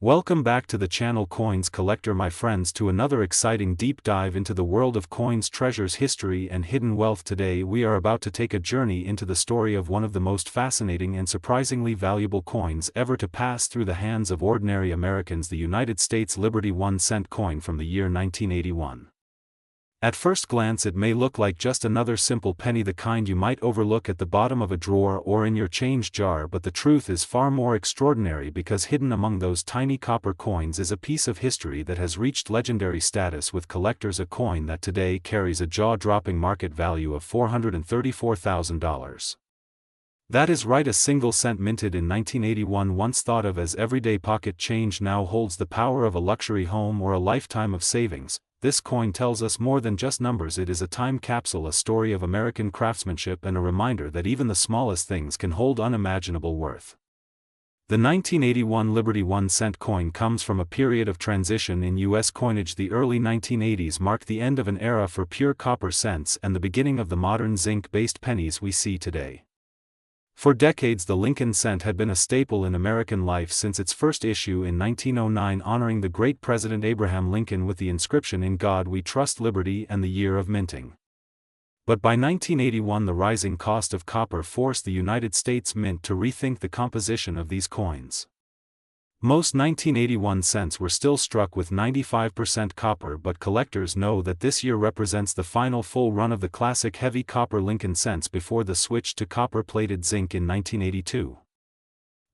Welcome back to the channel Coins Collector, my friends, to another exciting deep dive into the world of coins, treasures, history and hidden wealth. Today we are about to take a journey into the story of one of the most fascinating and surprisingly valuable coins ever to pass through the hands of ordinary Americans, the United States Liberty 1-cent coin from the year 1981. At first glance it may look like just another simple penny, the kind you might overlook at the bottom of a drawer or in your change jar, but the truth is far more extraordinary, because hidden among those tiny copper coins is a piece of history that has reached legendary status with collectors, a coin that today carries a jaw-dropping market value of $434,000. That is right, a single cent minted in 1981, once thought of as everyday pocket change, now holds the power of a luxury home or a lifetime of savings. This coin tells us more than just numbers. It is a time capsule, a story of American craftsmanship, and a reminder that even the smallest things can hold unimaginable worth. The 1981 Liberty 1-cent coin comes from a period of transition in U.S. coinage. The early 1980s marked the end of an era for pure copper cents and the beginning of the modern zinc-based pennies we see today. For decades the Lincoln cent had been a staple in American life since its first issue in 1909, honoring the great President Abraham Lincoln with the inscription "In God We Trust, Liberty," and the year of minting. But by 1981 the rising cost of copper forced the United States Mint to rethink the composition of these coins. Most 1981 cents were still struck with 95% copper, but collectors know that this year represents the final full run of the classic heavy copper Lincoln cents before the switch to copper-plated zinc in 1982.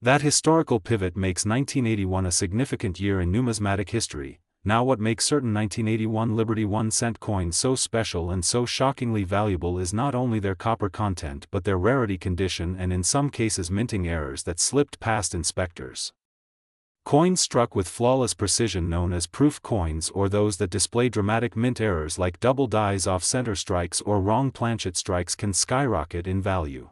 That historical pivot makes 1981 a significant year in numismatic history. Now, what makes certain 1981 Liberty 1-cent coins so special and so shockingly valuable is not only their copper content but their rarity, condition, and in some cases minting errors that slipped past inspectors. Coins struck with flawless precision, known as proof coins, or those that display dramatic mint errors like double dies, off-center strikes, or wrong planchet strikes, can skyrocket in value.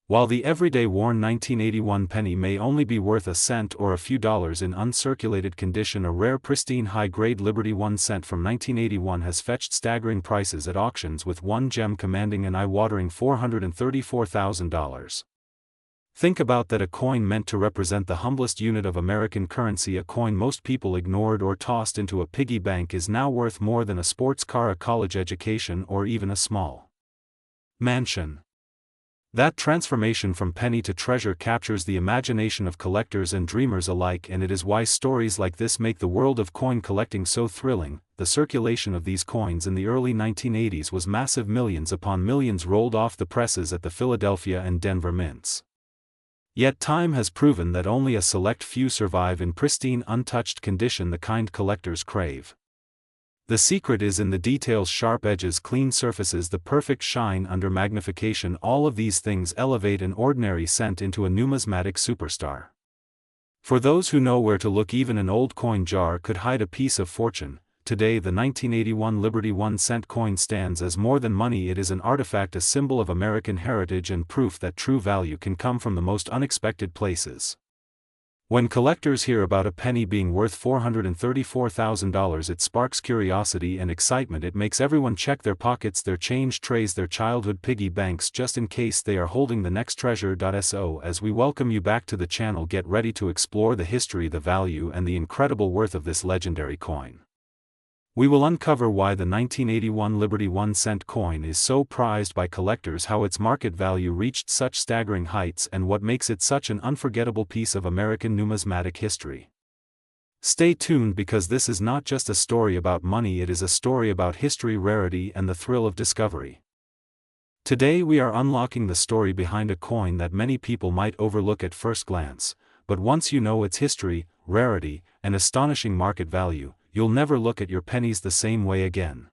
While the everyday worn 1981 penny may only be worth a cent or a few dollars in uncirculated condition, a rare pristine high-grade Liberty 1-cent from 1981 has fetched staggering prices at auctions, with one gem commanding an eye-watering $434,000. Think about that, a coin meant to represent the humblest unit of American currency, a coin most people ignored or tossed into a piggy bank, is now worth more than a sports car, a college education, or even a small mansion. That transformation from penny to treasure captures the imagination of collectors and dreamers alike, and it is why stories like this make the world of coin collecting so thrilling. The circulation of these coins in the early 1980s was massive. Millions upon millions rolled off the presses at the Philadelphia and Denver mints. Yet time has proven that only a select few survive in pristine, untouched condition, the kind collectors crave. The secret is in the details: sharp edges, clean surfaces, the perfect shine under magnification. All of these things elevate an ordinary cent into a numismatic superstar. For those who know where to look, even an old coin jar could hide a piece of fortune. Today the 1981 Liberty 1-cent coin stands as more than money. It is an artifact, a symbol of American heritage, and proof that true value can come from the most unexpected places. When collectors hear about a penny being worth $434,000, it sparks curiosity and excitement. It makes everyone check their pockets, their change trays, their childhood piggy banks, just in case they are holding the next treasure. So as we welcome you back to the channel, get ready to explore the history, the value, and the incredible worth of this legendary coin. We will uncover why the 1981 Liberty 1-cent coin is so prized by collectors, how its market value reached such staggering heights, and what makes it such an unforgettable piece of American numismatic history. Stay tuned, because this is not just a story about money, it is a story about history, rarity, and the thrill of discovery. Today we are unlocking the story behind a coin that many people might overlook at first glance, but once you know its history, rarity, and astonishing market value, you'll never look at your pennies the same way again.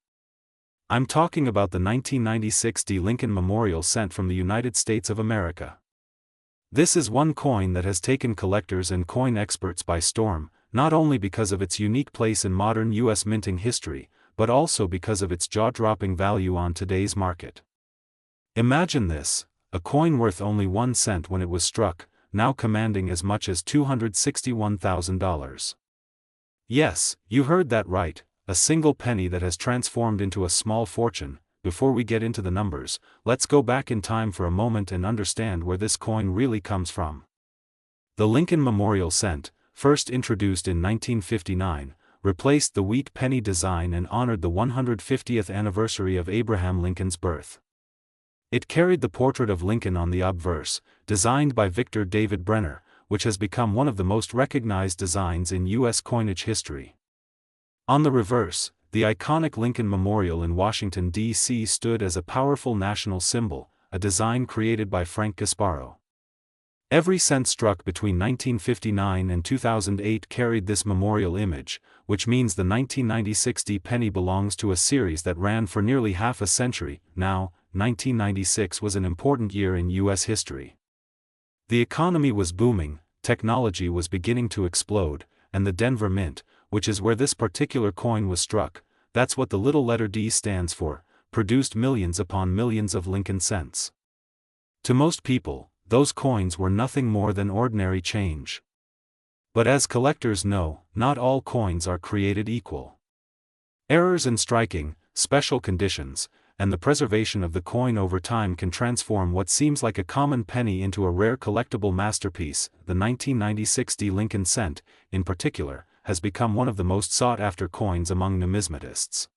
I'm talking about the 1996 D. Lincoln Memorial Cent from the United States of America. This is one coin that has taken collectors and coin experts by storm, not only because of its unique place in modern U.S. minting history, but also because of its jaw-dropping value on today's market. Imagine this: a coin worth only 1 cent when it was struck, now commanding as much as $261,000. Yes, you heard that right, a single penny that has transformed into a small fortune. Before we get into the numbers, let's go back in time for a moment and understand where this coin really comes from. The Lincoln Memorial Cent, first introduced in 1959, replaced the wheat penny design and honored the 150th anniversary of Abraham Lincoln's birth. It carried the portrait of Lincoln on the obverse, designed by Victor David Brenner, which has become one of the most recognized designs in U.S. coinage history. On the reverse, the iconic Lincoln Memorial in Washington, D.C. stood as a powerful national symbol, a design created by Frank Gasparo. Every cent struck between 1959 and 2008 carried this memorial image, which means the 1996 D penny belongs to a series that ran for nearly half a century. Now, 1996 was an important year in U.S. history. The economy was booming, technology was beginning to explode, and the Denver Mint, which is where this particular coin was struck, that's what the little letter D stands for, produced millions upon millions of Lincoln cents. To most people, those coins were nothing more than ordinary change. But as collectors know, not all coins are created equal. Errors in striking, special conditions, and the preservation of the coin over time can transform what seems like a common penny into a rare collectible masterpiece. The 1996 D Lincoln cent, in particular, has become one of the most sought-after coins among numismatists.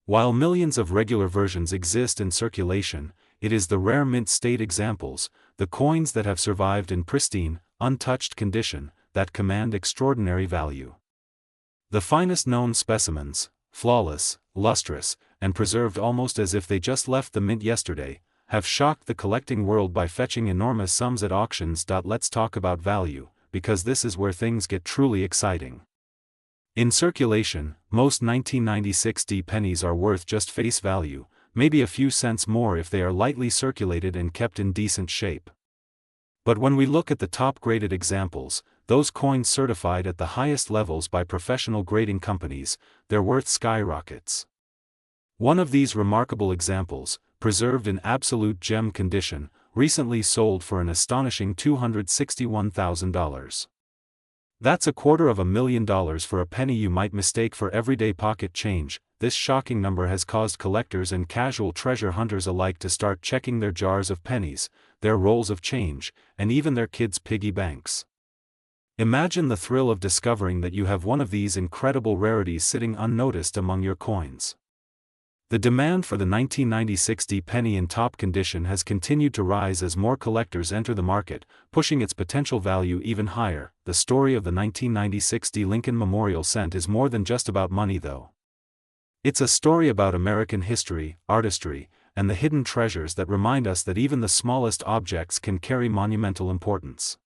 While millions of regular versions exist in circulation, it is the rare mint state examples, the coins that have survived in pristine, untouched condition, that command extraordinary value. The finest known specimens, flawless, lustrous, and preserved almost as if they just left the mint yesterday, have shocked the collecting world by fetching enormous sums at auctions. Let's talk about value, because this is where things get truly exciting. In circulation, most 1996 D pennies are worth just face value, maybe a few cents more if they are lightly circulated and kept in decent shape. But when we look at the top-graded examples, those coins certified at the highest levels by professional grading companies, their worth skyrockets. One of these remarkable examples, preserved in absolute gem condition, recently sold for an astonishing $261,000. That's $250,000 for a penny you might mistake for everyday pocket change. This shocking number has caused collectors and casual treasure hunters alike to start checking their jars of pennies, their rolls of change, and even their kids' piggy banks. Imagine the thrill of discovering that you have one of these incredible rarities sitting unnoticed among your coins. The demand for the 1996 D penny in top condition has continued to rise as more collectors enter the market, pushing its potential value even higher. The story of the 1996 D Lincoln Memorial cent is more than just about money, though. It's a story about American history, artistry, and the hidden treasures that remind us that even the smallest objects can carry monumental importance.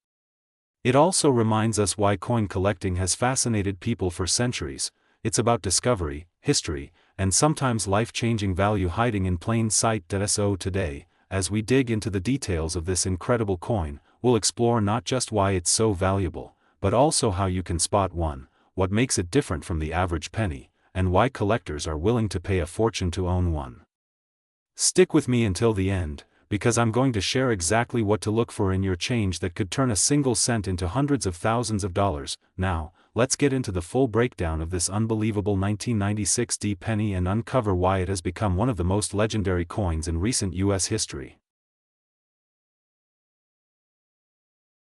It also reminds us why coin collecting has fascinated people for centuries. It's about discovery, history, and sometimes life-changing value hiding in plain sight. So today, as we dig into the details of this incredible coin, we'll explore not just why it's so valuable, but also how you can spot one, what makes it different from the average penny, and why collectors are willing to pay a fortune to own one. Stick with me until the end, because I'm going to share exactly what to look for in your change that could turn a single cent into hundreds of thousands of dollars. Now, let's get into the full breakdown of this unbelievable 1996 D penny and uncover why it has become one of the most legendary coins in recent U.S. history.